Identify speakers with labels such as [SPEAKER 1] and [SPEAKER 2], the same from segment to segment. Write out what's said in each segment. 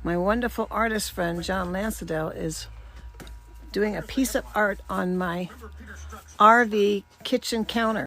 [SPEAKER 1] My wonderful artist friend, John Landsiedel, is doing a piece of art on my RV kitchen counter.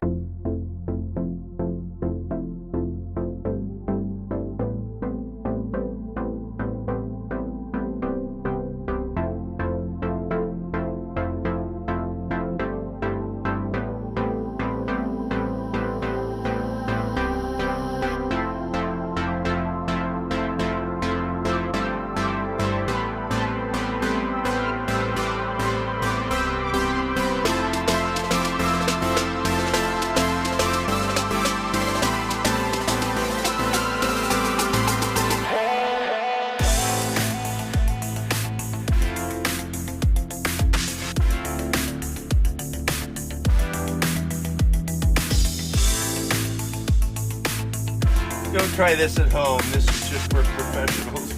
[SPEAKER 2] Don't try this at home. This is just for professionals.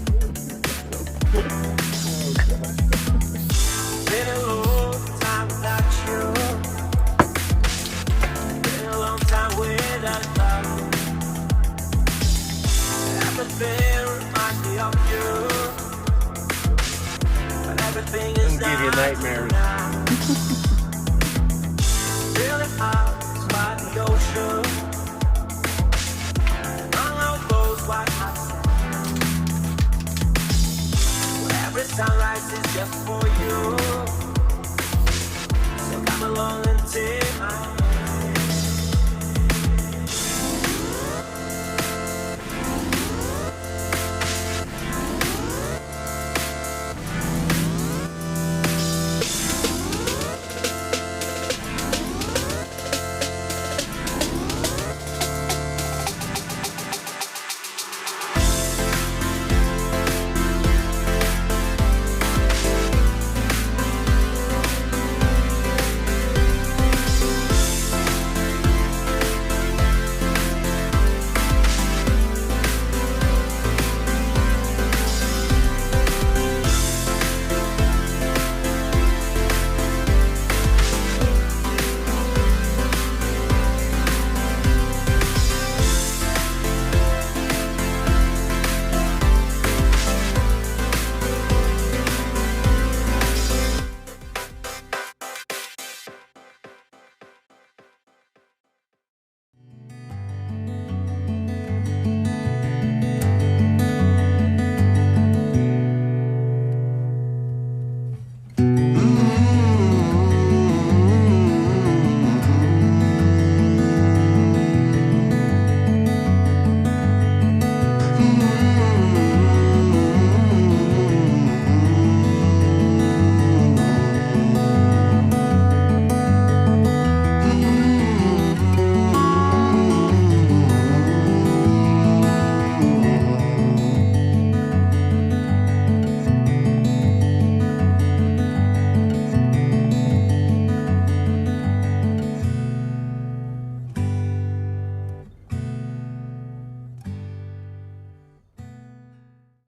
[SPEAKER 3] Been a long time without you. Been a long time without love. Everything reminds me of you. But everything is
[SPEAKER 2] Doesn't give you nightmares.
[SPEAKER 3] Feeling out by the ocean. Every sunrise is just for you.